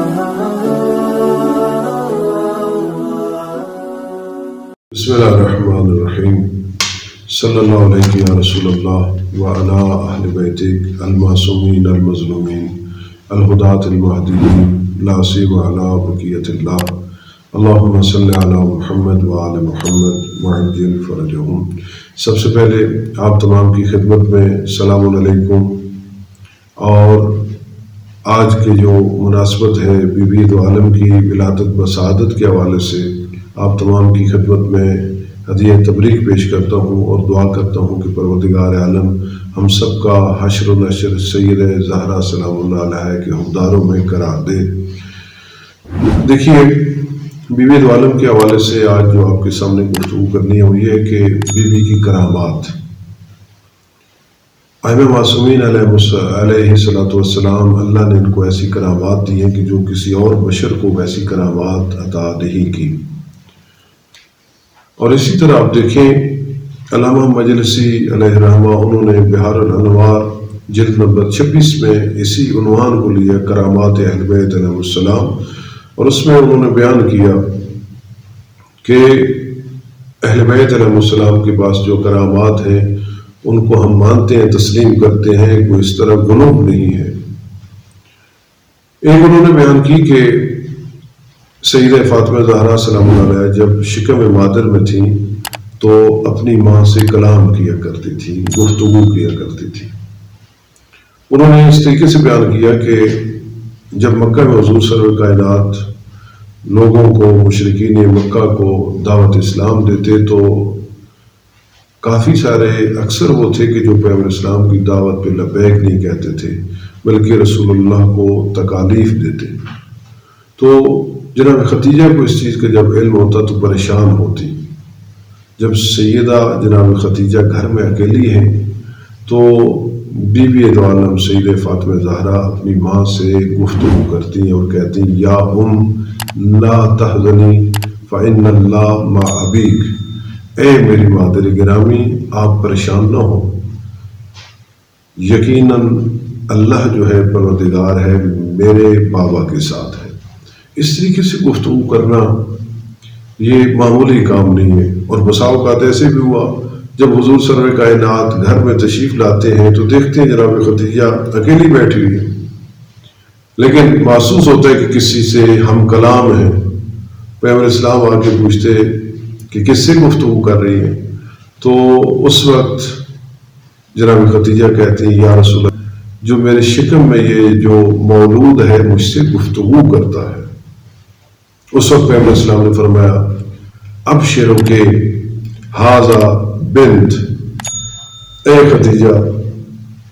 بسم اللہ الرحمن الرحیم صلی اللہ علیہ یا رسول اللہ وعلی اہل بیتک المعصومین المظلومین الہداۃ المہدیین لا سیما علی بقیۃ اللہ اللہم صلی علی محمد وعلی محمد وعجل فرجہم۔ سب سے پہلے آپ تمام کی خدمت میں السلام علیکم، اور آج کی جو مناسبت ہے بی بی دو عالم کی ولادت بسعادت کے حوالے سے آپ تمام کی خدمت میں ہدیہ تبریک پیش کرتا ہوں اور دعا کرتا ہوں کہ پروردگار عالم ہم سب کا حشر و نشر سید زہرا سلام اللہ علیہ کے حقداروں میں قرار دے۔ دیکھیے، بی بی دو عالم کے حوالے سے آج جو آپ کے سامنے گفتگو کرنی ہے وہ یہ ہے کہ بی بی کی کرامات۔ ائمہ معصومین علیہ السلام، اللہ نے ان کو ایسی کرامات دی ہیں کہ جو کسی اور بشر کو ویسی کرامات عطا نہیں کی۔ اور اسی طرح آپ دیکھیں علامہ مجلسی علیہ الرحمہ، انہوں نے بحار الانوار جلد نمبر 26 میں اسی عنوان کو لیا، کرامات اہل بیت علیہ السلام، اور اس میں انہوں نے بیان کیا کہ اہل بیت علیہ السلام کے پاس جو کرامات ہیں ان کو ہم مانتے ہیں، تسلیم کرتے ہیں، کوئی اس طرح غلوب نہیں ہے۔ ایک انہوں نے بیان کی کہ سیدہ فاطمہ زہرا سلام اللہ علیہ جب شکم مادر میں تھیں تو اپنی ماں سے کلام کیا کرتی تھی، گفتگو کیا کرتی تھی۔ انہوں نے اس طریقے سے بیان کیا کہ جب مکہ میں حضور سرور کائنات لوگوں کو، مشرکین مکہ کو دعوت اسلام دیتے تو کافی سارے اکثر وہ تھے کہ جو پیغمبر اسلام کی دعوت پہ لبیک نہیں کہتے تھے بلکہ رسول اللہ کو تکالیف دیتے۔ تو جناب خدیجہ کو اس چیز کا جب علم ہوتا تو پریشان ہوتی۔ جب سیدہ جناب خدیجہ گھر میں اکیلی ہیں تو بی بی دو عالم سیدہ فاطمہ زہرا اپنی ماں سے گفتگو کرتی ہیں اور کہتی ہیں یا لا تحزنی فإن اللہ مع ابیک، اے میری مادر گرامی آپ پریشان نہ ہو، یقیناً اللہ جو ہے پروردگار ہے میرے بابا کے ساتھ ہے۔ اس طریقے سے گفتگو کرنا یہ معمولی کام نہیں ہے، اور بسا اوقات ایسے بھی ہوا جب حضور سرور کائنات گھر میں تشریف لاتے ہیں تو دیکھتے ہیں جناب خدیجہ اکیلی بیٹھی ہوئی ہے، لیکن محسوس ہوتا ہے کہ کسی سے ہم کلام ہیں۔ پیغمبر اسلام آ کے پوچھتے کہ کس سے گفتگو کر رہی ہے، تو اس وقت جناب خدیجہ کہتے ہیں یا رسول اللہ، جو میرے شکم میں یہ جو مولود ہے مجھ سے گفتگو کرتا ہے۔ اس وقت پیغمبر اسلام نے فرمایا ابشروا کہ ھذا بنت، اے خدیجہ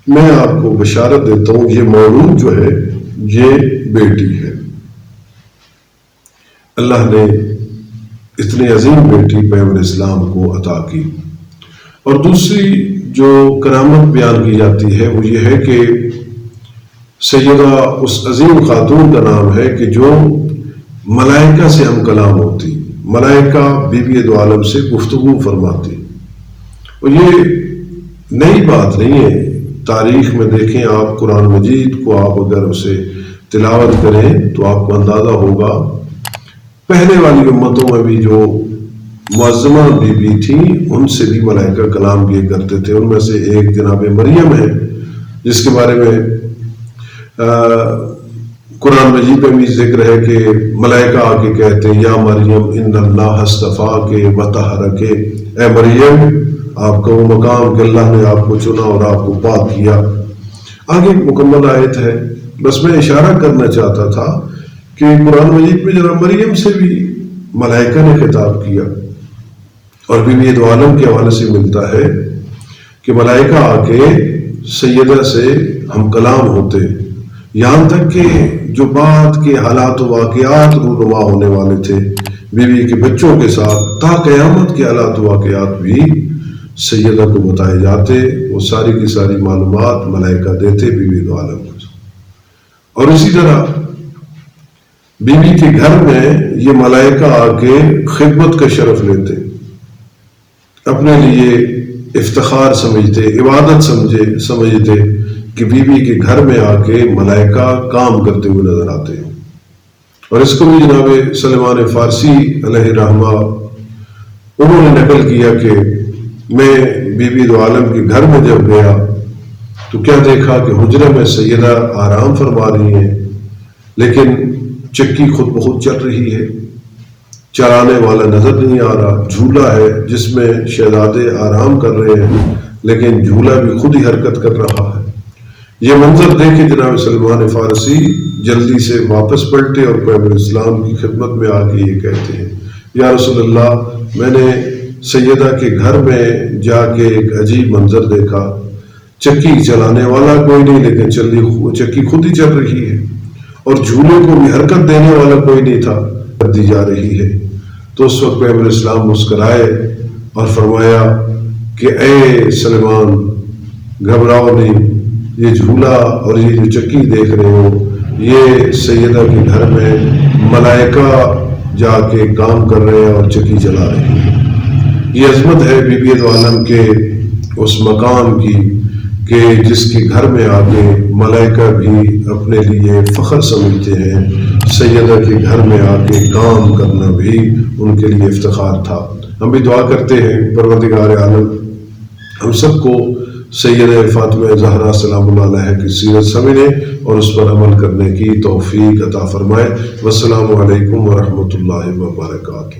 میں آپ کو بشارت دیتا ہوں یہ مولود جو ہے یہ بیٹی ہے۔ اللہ نے اتنی عظیم بیٹی پیغمبر اسلام کو عطا کی۔ اور دوسری جو کرامت بیان کی جاتی ہے وہ یہ ہے کہ سیدہ اس عظیم خاتون کا نام ہے کہ جو ملائکہ سے ہم کلام ہوتی، ملائکہ بی بی دو عالم سے گفتگو فرماتی، اور یہ نئی بات نہیں ہے۔ تاریخ میں دیکھیں آپ، قرآن مجید کو آپ اگر اسے تلاوت کریں تو آپ کو اندازہ ہوگا پہلے والی امتوں میں بھی جو معظمہ بی بی تھیں ان سے بھی ملائکہ کلام کیے کرتے تھے۔ ان میں سے ایک جناب مریم ہے جس کے بارے میں قرآن مجید میں بھی ذکر ہے کہ ملائکہ آ کے کہتے ہیں یا مریم ان اللہ اصطفاک وطہرک، اے مریم آپ کا وہ مقام کہ اللہ نے آپ کو چنا اور آپ کو پاک کیا۔ آگے مکمل آیت ہے، بس میں اشارہ کرنا چاہتا تھا کہ قرآن مجید میں جناب مریم سے بھی ملائکہ نے خطاب کیا، اور بی بی دو عالم کے حوالے سے ملتا ہے کہ ملائکہ آ کے سیدہ سے ہم کلام ہوتے، یہاں تک کہ جو بات کے حالات و واقعات رونما ہونے والے تھے بی بی کے بچوں کے ساتھ، تا قیامت کے حالات و واقعات بھی سیدہ کو بتائے جاتے، وہ ساری کی ساری معلومات ملائکہ دیتے بی بی دو عالم کو۔ اور اسی طرح بی بی کے گھر میں یہ ملائکہ آ کے خدمت کا شرف لیتے، اپنے لیے افتخار سمجھتے، عبادت سمجھتے کہ بی بی کے گھر میں آ کے ملائکہ کام کرتے ہوئے نظر آتے ہیں۔ اور اس کو بھی جناب سلمان فارسی علیہ رحمہ انہوں نے نقل کیا کہ میں بی بی دو عالم کے گھر میں جب گیا تو کیا دیکھا کہ حجرے میں سیدہ آرام فرما رہی ہیں، لیکن چکی خود بخود چل رہی ہے، چلانے والا نظر نہیں آ رہا، جھولا ہے جس میں شہزادے آرام کر رہے ہیں لیکن جھولا بھی خود ہی حرکت کر رہا ہے۔ یہ منظر دیکھ کے جناب سلمان فارسی جلدی سے واپس پلٹے اور پیغمبر اسلام کی خدمت میں آ کے یہ کہتے ہیں، یا رسول اللہ، میں نے سیدہ کے گھر میں جا کے ایک عجیب منظر دیکھا، چکی چلانے والا کوئی نہیں لیکن چکی خود ہی چل رہی ہے اور جھولے کو بھی حرکت دینے والا کوئی نہیں تھا، کر دی جا رہی ہے۔ تو اس وقت پیغمبر اسلام مسکرائے اور فرمایا کہ اے سلمان، گھبراؤ نہیں، یہ جھولا اور یہ جو چکی دیکھ رہے ہو یہ سیدہ کے گھر میں ملائکہ جا کے کام کر رہے ہیں اور چکی چلا رہے ہیں۔ یہ عظمت ہے بی بی دو عالم کے اس مقام کی کہ جس کے گھر میں آگے ملائکہ بھی اپنے لیے فخر سمجھتے ہیں، سیدہ کے گھر میں آ کے کام کرنا بھی ان کے لیے افتخار تھا۔ ہم بھی دعا کرتے ہیں پروردگار عالم ہم سب کو سیدہ فاطمہ زہرا سلام اللہ علیہ کی سیرت سمجھنے اور اس پر عمل کرنے کی توفیق عطا فرمائے۔ والسلام علیکم ورحمۃ اللہ وبرکاتہ۔